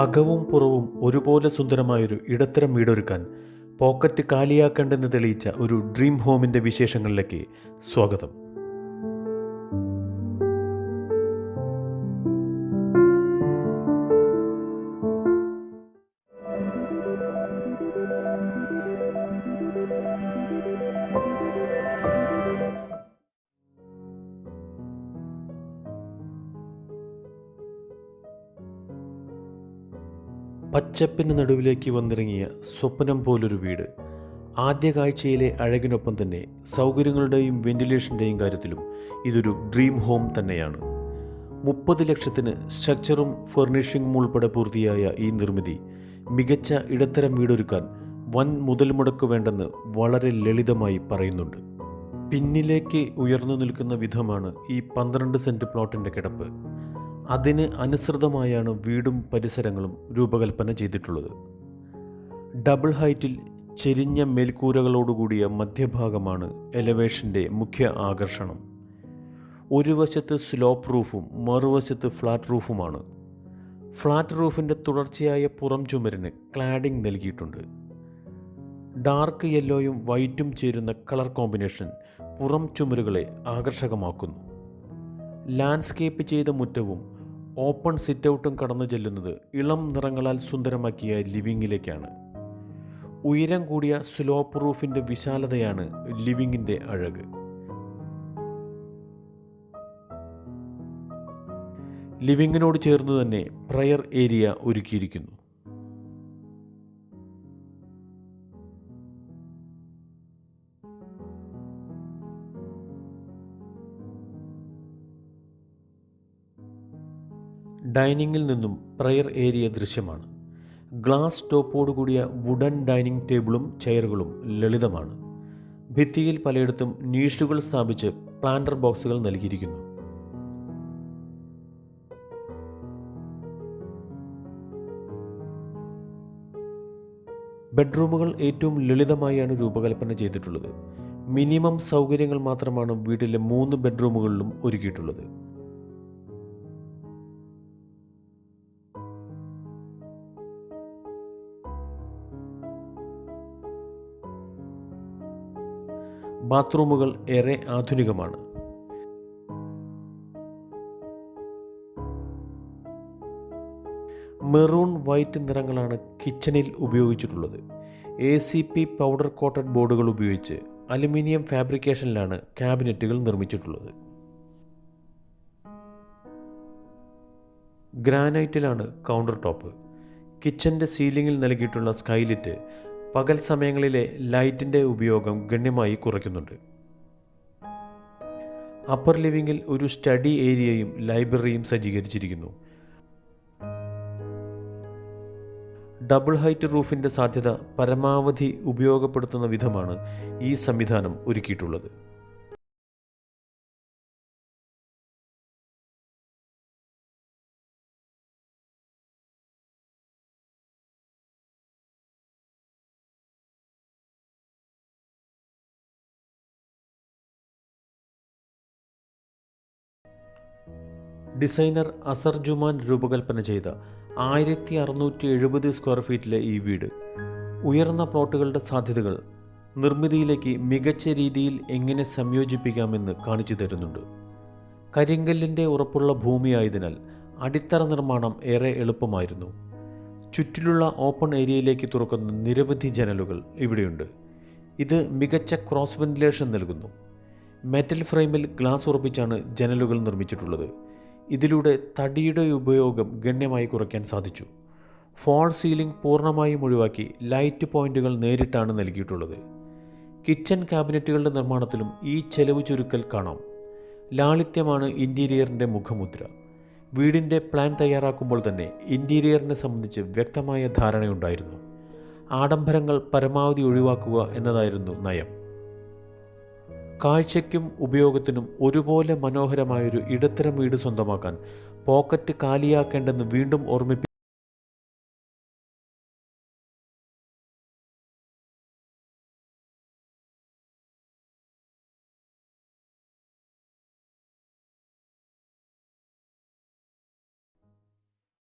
അകവും പുറവും ഒരുപോലെ സുന്ദരമായൊരു ഇടത്തരം വീടൊരുക്കാൻ പോക്കറ്റ് കാലിയാക്കണ്ടെന്ന് തെളിയിച്ച ഒരു ഡ്രീം ഹോമിൻ്റെ വിശേഷങ്ങളിലേക്ക് സ്വാഗതം. പച്ചപ്പിന് നടുവിലേക്ക് വന്നിറങ്ങിയ സ്വപ്നം പോലൊരു വീട്. ആദ്യ കാഴ്ചയിലെ അഴകിനൊപ്പം തന്നെ സൗകര്യങ്ങളുടെയും വെന്റിലേഷൻ്റെയും കാര്യത്തിലും ഇതൊരു ഡ്രീം ഹോം തന്നെയാണ്. 30 ലക്ഷത്തിന് സ്ട്രക്ചറും ഫർണിഷിങ്ങും ഉൾപ്പെടെ പൂർത്തിയായ ഈ നിർമ്മിതി മികച്ച ഇടത്തരം വീടൊരുക്കാൻ വൻ മുതൽ മുടക്ക് വേണ്ടെന്ന് വളരെ ലളിതമായി പറയുന്നുണ്ട്. പിന്നിലേക്ക് ഉയർന്നു നിൽക്കുന്ന വിധമാണ് ഈ 12 സെൻറ്റ് പ്ലോട്ടിൻ്റെ കിടപ്പ്. അതിന് അനുസൃതമായാണ് വീടും പരിസരങ്ങളും രൂപകൽപ്പന ചെയ്തിട്ടുള്ളത്. ഡബിൾ ഹൈറ്റിൽ ചെരിഞ്ഞ മേൽക്കൂരകളോടുകൂടിയ മധ്യഭാഗമാണ് എലവേഷൻ്റെ മുഖ്യ ആകർഷണം. ഒരു വശത്ത് സ്ലോപ്പ് റൂഫും മറുവശത്ത് ഫ്ലാറ്റ് റൂഫുമാണ്. ഫ്ലാറ്റ് റൂഫിൻ്റെ തുടർച്ചയായ പുറം ചുമരിന് ക്ലാഡിംഗ് നൽകിയിട്ടുണ്ട്. ഡാർക്ക് യെല്ലോയും വൈറ്റും ചേരുന്ന കളർ കോമ്പിനേഷൻ പുറം ചുമരുകളെ ആകർഷകമാക്കുന്നു. ലാൻഡ്സ്കേപ്പ് ചെയ്ത മുറ്റവും ഓപ്പൺ സിറ്റൗട്ടും കടന്നു ചെല്ലുന്നത് ഇളം നിറങ്ങളാൽ സുന്ദരമാക്കിയ ലിവിങ്ങിലേക്കാണ്. ഉയരം കൂടിയ സ്ലോപ്പ് റൂഫിൻ്റെ വിശാലതയാണ് ലിവിങ്ങിൻ്റെ അഴക്. ലിവിങ്ങിനോട് ചേർന്ന് തന്നെ പ്രയർ ഏരിയ ഒരുക്കിയിരിക്കുന്നു. ഡൈനിങ്ങിൽ നിന്നും പ്രയർ ഏരിയ ദൃശ്യമാണ്. ഗ്ലാസ് ടോപ്പോടുകൂടിയ വുഡൻ ഡൈനിങ് ടേബിളും ചെയറുകളും ലളിതമാണ്. ഭിത്തിയിൽ പലയിടത്തും നീഷുകൾ സ്ഥാപിച്ച് പ്ലാന്റർ ബോക്സുകൾ നൽകിയിരിക്കുന്നു. ബെഡ്റൂമുകൾ ഏറ്റവും ലളിതമായാണ് രൂപകൽപ്പന ചെയ്തിട്ടുള്ളത്. മിനിമം സൗകര്യങ്ങൾ മാത്രമാണ് വീട്ടിലെ 3 ബെഡ്റൂമുകളിലും ഒരുക്കിയിട്ടുള്ളത്. ബാത്റൂമുകൾ ഏറെ ആധുനികമാണ്. മെറൂൺ വൈറ്റ് നിറങ്ങളാണ് കിച്ചണിൽ ഉപയോഗിച്ചിട്ടുള്ളത്. ACP പൗഡർ കോട്ടഡ് ബോർഡുകൾ ഉപയോഗിച്ച് അലുമിനിയം ഫാബ്രിക്കേഷനിലാണ് ക്യാബിനറ്റുകൾ നിർമ്മിച്ചിട്ടുള്ളത്. ഗ്രാനൈറ്റിലാണ് കൗണ്ടർ ടോപ്പ്. കിച്ചൻ്റെ സീലിംഗിൽ നൽകിയിട്ടുള്ള സ്കൈലിറ്റ് പകൽ സമയങ്ങളിലെ ലൈറ്റിൻ്റെ ഉപയോഗം ഗണ്യമായി കുറയ്ക്കുന്നുണ്ട്. അപ്പർ ലിവിങ്ങിൽ ഒരു സ്റ്റഡി ഏരിയയും ലൈബ്രറിയും സജ്ജീകരിച്ചിരിക്കുന്നു. ഡബിൾ ഹൈറ്റ് റൂഫിൻ്റെ സാധ്യത പരമാവധി ഉപയോഗപ്പെടുത്തുന്ന വിധമാണ് ഈ സംവിധാനം ഒരുക്കിയിട്ടുള്ളത്. ഡിസൈനർ അസർ ജുമാൻ രൂപകൽപ്പന ചെയ്ത 1670 സ്ക്വയർ ഫീറ്റിലെ ഈ വീട് ഉയർന്ന പ്ലോട്ടുകളുടെ സാധ്യതകൾ നിർമ്മിതിയിലേക്ക് മികച്ച രീതിയിൽ എങ്ങനെ സംയോജിപ്പിക്കാമെന്ന് കാണിച്ചു തരുന്നുണ്ട്. കരിങ്കല്ലിൻ്റെ ഉറപ്പുള്ള ഭൂമിയായതിനാൽ അടിത്തറ നിർമ്മാണം ഏറെ എളുപ്പമായിരുന്നു. ചുറ്റിലുള്ള ഓപ്പൺ ഏരിയയിലേക്ക് തുറക്കുന്ന നിരവധി ജനലുകൾ ഇവിടെയുണ്ട്. ഇത് മികച്ച ക്രോസ് വെന്റിലേഷൻ നൽകുന്നു. മെറ്റൽ ഫ്രെയിമിൽ ഗ്ലാസ് ഉറപ്പിച്ചാണ് ജനലുകൾ നിർമ്മിച്ചിട്ടുള്ളത്. ഇതിലൂടെ തടിയുടെ ഉപയോഗം ഗണ്യമായി കുറയ്ക്കാൻ സാധിച്ചു. ഫോൾ സീലിംഗ് പൂർണ്ണമായും ഒഴിവാക്കി ലൈറ്റ് പോയിന്റുകൾ നേരിട്ടാണ് നൽകിയിട്ടുള്ളത്. കിച്ചൺ ക്യാബിനറ്റുകളുടെ നിർമ്മാണത്തിലും ഈ ചെലവ് ചുരുക്കൽ കാണാം. ലാളിത്യമാണ് ഇൻറ്റീരിയറിൻ്റെ മുഖമുദ്ര. വീടിൻ്റെ പ്ലാൻ തയ്യാറാക്കുമ്പോൾ തന്നെ ഇൻറ്റീരിയറിനെ സംബന്ധിച്ച് വ്യക്തമായ ധാരണയുണ്ടായിരുന്നു. ആഡംബരങ്ങൾ പരമാവധി ഒഴിവാക്കുക എന്നതായിരുന്നു നയം. കാഴ്ചയ്ക്കും ഉപയോഗത്തിനും ഒരുപോലെ മനോഹരമായൊരു ഇടത്തരം വീട് സ്വന്തമാക്കാൻ പോക്കറ്റ് കാലിയാക്കേണ്ടെന്ന് വീണ്ടും ഓർമ്മിപ്പിക്കും.